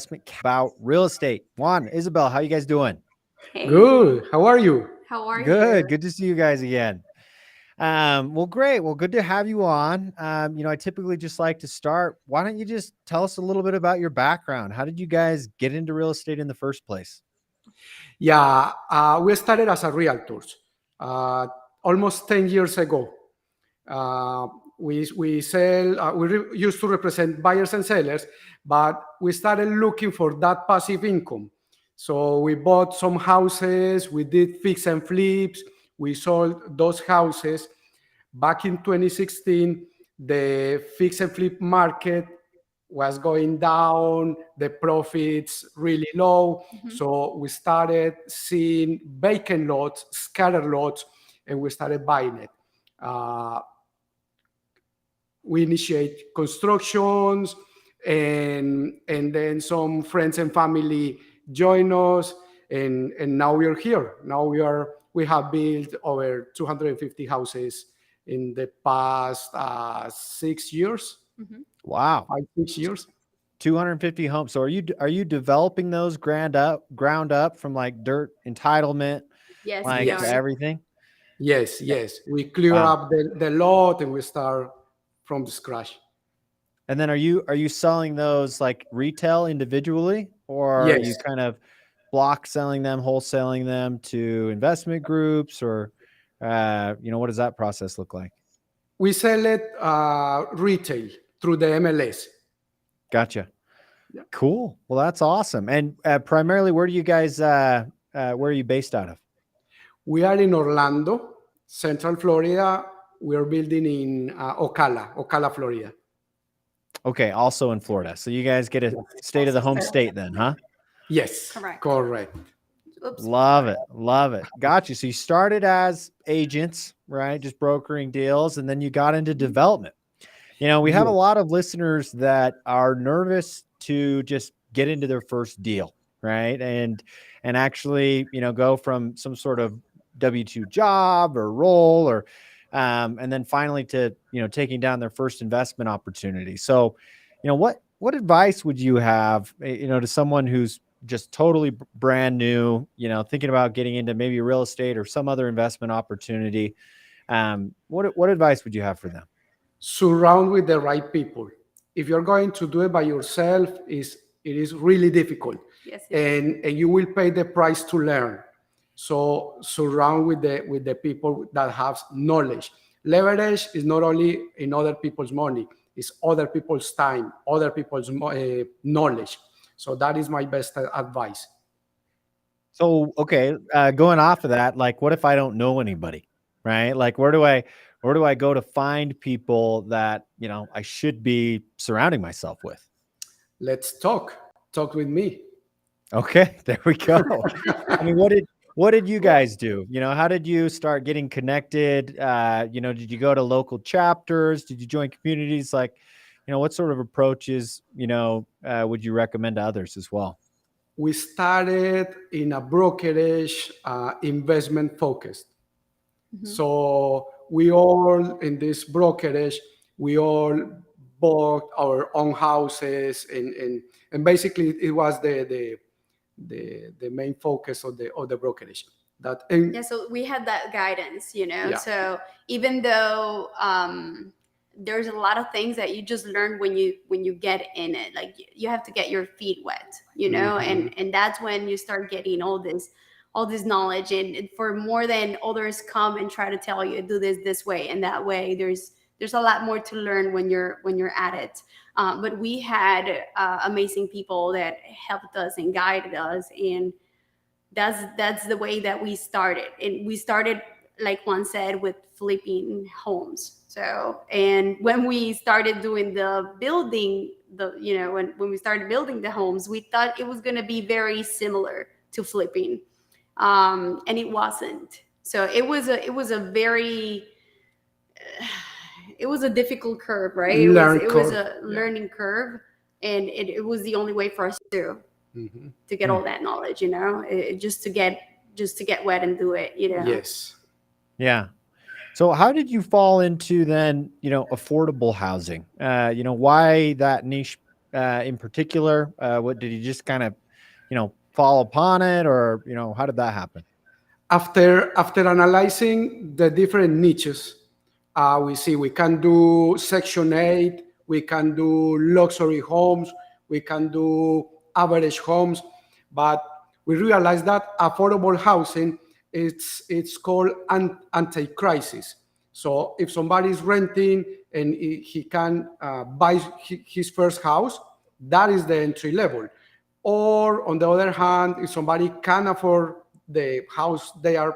about real estate. Juan, Isabel, how you guys doing? Hey, Good. How are you? how are you? Good. Good to see you guys again. Well, great. Well, good to have you on. I typically just like to start. Why don't you just tell us a little bit about your background? How did you guys get into real estate in the first place? Yeah, we started as a realtors uh, almost 10 years ago. Uh, we used to represent buyers and sellers, but we started looking for that passive income. So we bought some houses, we did fix and flips, we sold those houses. Back in 2016, the fix and flip market was going down, the profits really low. Mhm. So we started seeing vacant lots, scattered lots, and we started buying it. Uh, we initiate constructions, and then some friends and family join us, and now we are here. Now we have built over 250 houses in the past 6 years, Mhm. Wow. 5 6 years. 250 homes. So are you developing those ground up from like dirt entitlement, Yes, we like to Yes, are. everything? yes. We clear Wow. up the lot and we start from the scratch. And then are you selling those like retail individually, or are you Yes, kind of block selling them, wholesaling them to investment groups, or what does that process look like? we sell it retail through the MLS. Gotcha. Yeah. Cool. Well, that's awesome. And primarily, where are you based out of? We are in Orlando, Central Florida. We are building in Ocala, Florida. Okay, also in Florida. So you guys get a state of the Also home Florida. state then, huh? Yes, Correct. correct. Oops. Love it. Love it. Got you. So you started as agents, right? Just brokering deals, and then you got into development. We have a Yes. lot of listeners that are nervous to just get into their first deal, right? And actually, go from some sort of W-2 job or role, or and then finally to, taking down their first investment opportunity. So, what advice would you have, to someone who's just totally brand new, thinking about getting into maybe real estate or some other investment opportunity? What advice would you have for them? Surround with the right people. If you're going to do it by yourself, it is really difficult, Yes, it is. and you will pay the price to learn. So surround with the people that have knowledge. Leverage is not only in other people's money; it's other people's time, other people's knowledge. So that is my best advice. So, okay, going off of that, like, what if I don't know anybody, right? Like, where do I go to find people that, I should be surrounding myself with? Let's talk. Talk with me. Okay, there we go. I mean, what did you guys do? How did you start getting connected? Did you go to local chapters? Did you join communities? Like, what sort of approaches, would you recommend to others as well? We started in a brokerage, investment focused. Mhm. So we all in this brokerage, we all bought our own houses, and basically it was the main focus of the brokerage. That Yeah, and so we had that guidance, yeah, So even though there's a lot of things that you just learn when you get in it, like you have to get your feet wet, mhm, and that's when you start getting all this knowledge, and for more than others come and try to tell you do this way and that way, there's a lot more to learn when you're at it. But we had amazing people that helped us and guided us, and that's the way that we started. And we started, like Juan said, with flipping homes. So, and when we started doing the building, when we started building the homes, we thought it was going to be very similar to flipping, and it wasn't. So it was a very it was a difficult curve, right? it was learn it was curve. a Yeah. learning curve, and it was the only way for us Mhm. to get all that knowledge, just to get wet and do it. Yes. Yeah. So how did you fall into then, affordable housing? Why that niche in particular? What did you just kind of, fall upon it, or how did that happen? After analyzing the different niches, we see we can do Section 8, we can do luxury homes, we can do average homes, but we realize that affordable housing, it's called anti-crisis. So if somebody is renting and he can buy his first house, that is the entry level. Or on the other hand, if somebody can afford the house they have,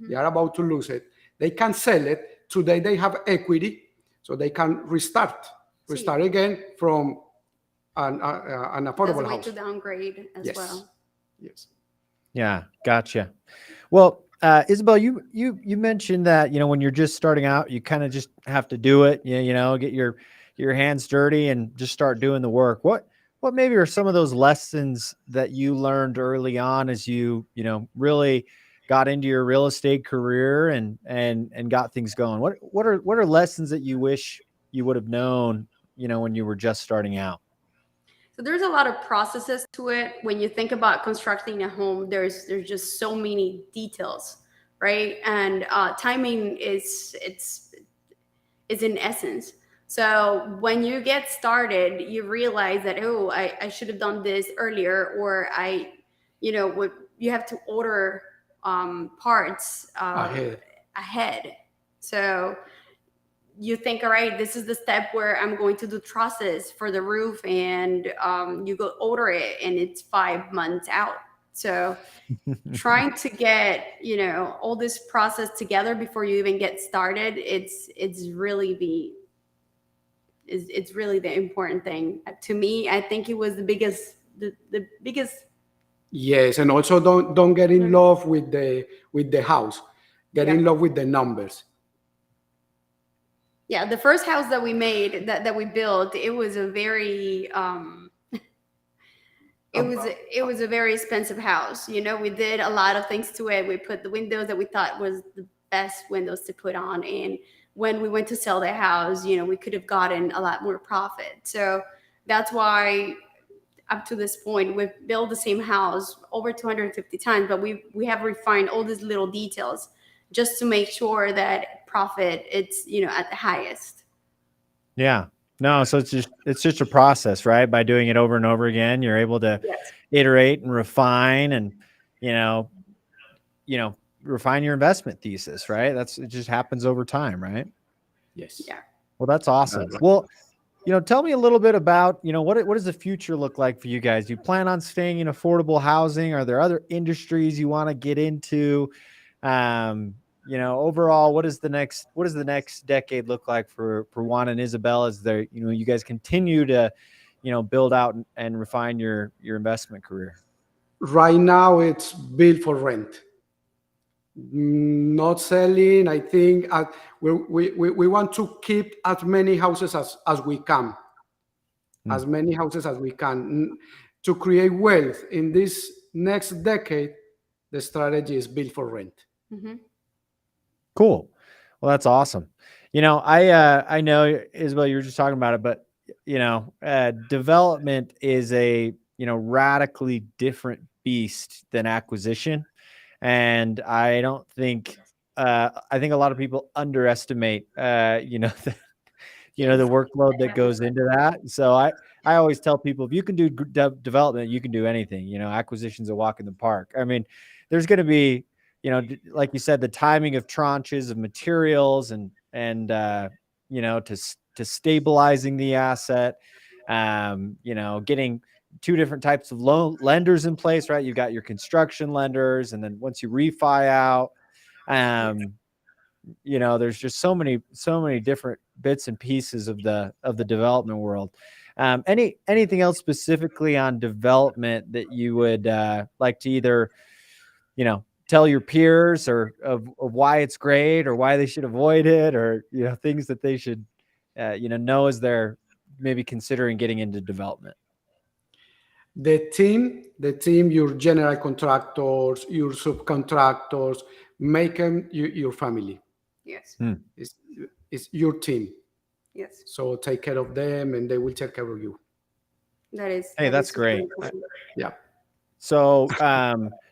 they are about to lose it, they can sell it. Today they have equity, so they can restart again from an As a affordable way house. to downgrade as Yes. well. Yes. Yeah, gotcha. Well, Isabel, you mentioned that when you're just starting out, you kind of just have to do it. Get your hands dirty and just start doing the work. What maybe are some of those lessons that you learned early on as you really got into your real estate career and got things going? What are lessons that you wish you would have known when you were just starting out? So there's a lot of processes to it. When you think about constructing a home, there's just so many details, right? And timing is in essence. So when you get started, you realize that, oh, I should have done this earlier, or you have to order parts ahead. So you think, all right, this is the step where I'm going to do trusses for the roof, and you go order it, and it's 5 months out. So trying to get all this process together before you even get started, it's really the important thing to me. I think it was the biggest. Yes, and also don't get in love with the house. Get in love with the numbers. Yeah, the first house that we made, that we built, it was a very it was a very expensive house. We did a lot of things to it. We put the windows that we thought was the best windows to put on, and when we went to sell the house, we could have gotten a lot more profit. So that's why up to this point we've built the same house over 250 times, but we have refined all these little details just to make sure that profit, it's at the highest. Yeah. No, so it's just a process, right? By doing it over and over again, you're able to iterate and refine and refine your investment thesis, right? It just happens over time, right? Yes. Yeah. Well, that's awesome. Well, tell me a little bit about, what does the future look like for you guys? Do you plan on staying in affordable housing? Are there other industries you want to get into? Overall, what does the next decade look like for Juan and Isabel as you guys continue to, build out and refine your investment career? Right now, it's built for rent. Not selling. I think we want to keep as many houses as we can. As many houses as we can. To create wealth in this next decade, the strategy is built for rent. Mm-hmm. Cool. Well, that's awesome. I know, Isabel, you were just talking about it, but development is a radically different beast than acquisition, and I don't think I think a lot of people underestimate the workload that goes into that. So I always tell people, if you can do development, you can do anything. Acquisition's a walk in the park. I mean, there's going to be like you said, the timing of tranches of materials and to stabilizing the asset, getting two different types of lenders in place, right? You've got your construction lenders, and then once you refi out, there's just so many different bits and pieces of the development world. Anything else specifically on development that you would like to either tell your peers or of why it's great or why they should avoid it, or things that they should know as they're maybe considering getting into development? The team, your general contractors, your subcontractors, make them your family. Yes. It's your team. Yes, So take care of them, and they will take care of you. Hey, that's super great. important. Yeah. So,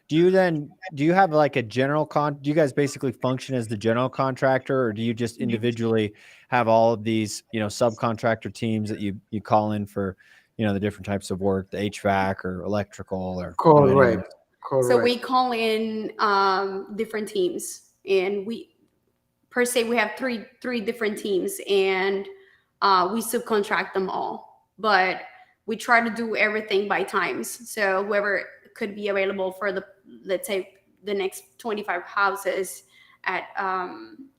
do you have like a do you guys basically function as the general contractor, or do you just individually have all of these, subcontractor teams that you call in for, the different types of work, the HVAC or electrical or, any of Correct. this? So Correct. we call in different teams, and we have three different teams, and we subcontract them all. But we try to do everything by times. So whoever could be available for let's say the next 25 houses at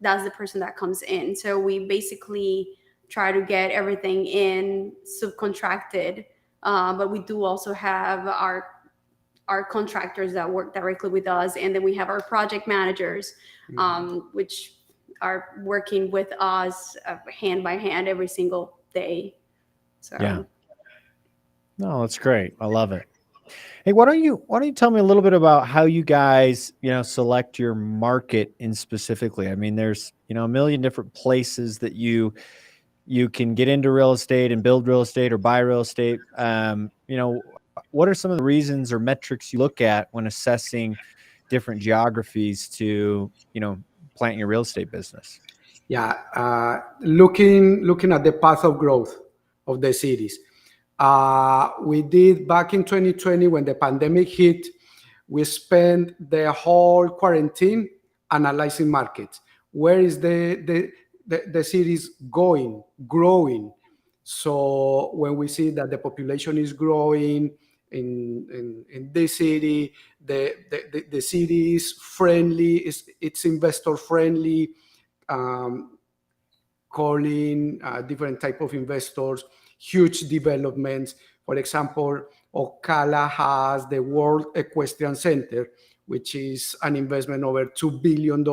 that's the person that comes in. So we basically try to get everything in subcontracted. But we do also have our contractors that work directly with us, and then we have our project managers, which are working with us hand by hand every single day. So Yeah. No, that's great. I love it. Hey, why don't you tell me a little bit about how you guys, select your market in specifically? I mean, there's, a million different places that you can get into real estate and build real estate or buy real estate. What are some of the reasons or metrics you look at when assessing different geographies to, plant your real estate business? Yeah, looking at the path of growth of the cities. We did back in 2020 when the pandemic hit. We spent the whole quarantine analyzing markets. Where is the cities growing? So when we see that the population is growing in this city, the city is friendly, it's investor friendly, calling different type of investors, huge developments. For example, Ocala has the World Equestrian Center, which is an investment over $2 billion.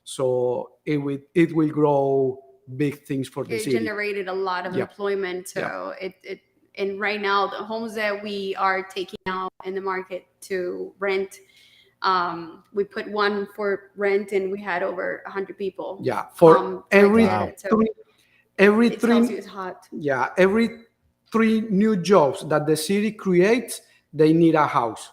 So it will grow big things for the it city. generated a lot of Yeah. employment. So it and right now the homes that we are taking out in the market to rent, we put one for rent, and we had over 100 people. Yeah, for every to get it. So every it tells you three it's hot. yeah every 3 new jobs that the city creates, they need a house.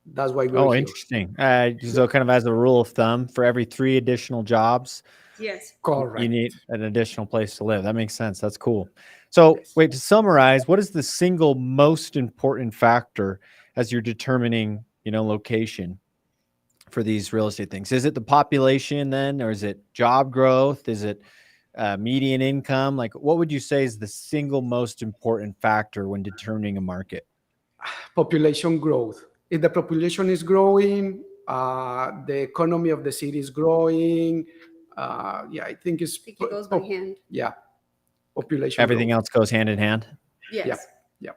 That's why we're Oh, here. interesting. So kind of as a rule of thumb, for every 3 additional jobs, Yes. Correct. you need an additional place to live. That makes sense. That's cool. So Yes. wait, to summarize, what is the single most important factor as you're determining, location for these real estate things? Is it the population then, or is it job growth? Is it median income? Like, what would you say is the single most important factor when determining a market? Population growth. If the population is growing, the economy of the city is growing. I think I think it goes by hand. Yeah, population. Everything growth. else goes hand in hand. Yes. Yeah.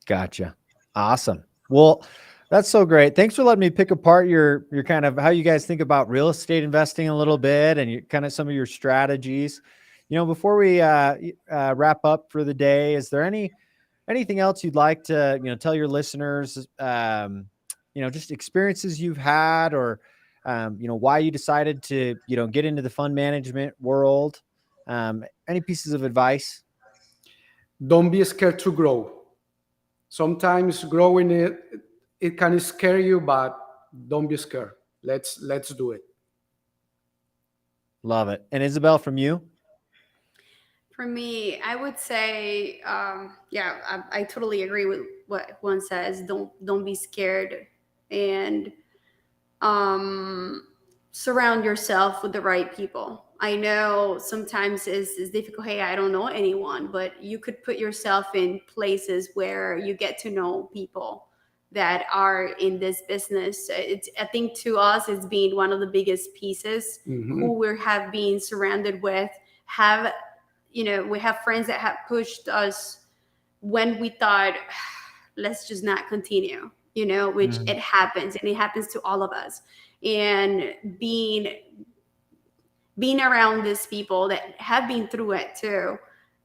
Gotcha. Awesome. Well, that's so great. Thanks for letting me pick apart your kind of how you guys think about real estate investing a little bit, and your, kind of some of your strategies. Before we wrap up for the day, is there anything else you'd like to tell your listeners? Just experiences you've had, or why you decided to get into the fund management world. Any pieces of advice? Don't be scared to grow. Sometimes growing it can scare you, but don't be scared. Let's do it. Love it. And Isabel, from you? For me, I would say, I totally agree with what Juan says. Don't be scared, and surround yourself with the right people. I know sometimes it's difficult. Hey, I don't know anyone, but you could put yourself in places where you get to know people that are in this business. I think to us, it's been one of the biggest pieces. Who we have been surrounded with we have friends that have pushed us when we thought, let's just not continue, which it happens, and it happens to all of us. And being around these people that have been through it too,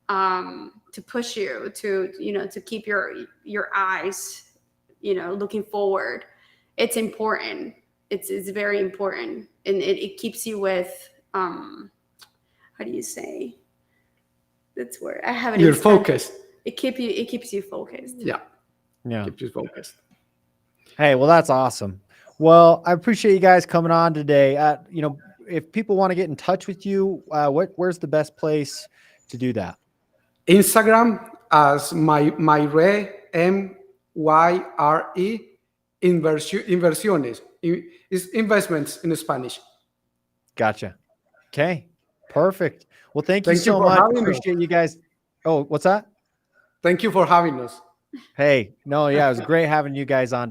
to push you to keep your eyes, looking forward. It's important. It's very important, and it keeps you with, how how do you say? That's where I have it. You're in Spanish. focused. It keeps you focused. Yeah, Yeah. keeps you focused. Hey, well, that's awesome. Well, I appreciate you guys coming on today. If people want to get in touch with you, where's the best place to do that? Instagram as Myre, MYRE, inversiones. Is investments in Spanish. Gotcha. Okay, perfect. Well, thank you Thank you so for much. having us. Appreciate you guys. Oh, what's that? Thank you for having us. Hey, no, yeah, it was great having you guys on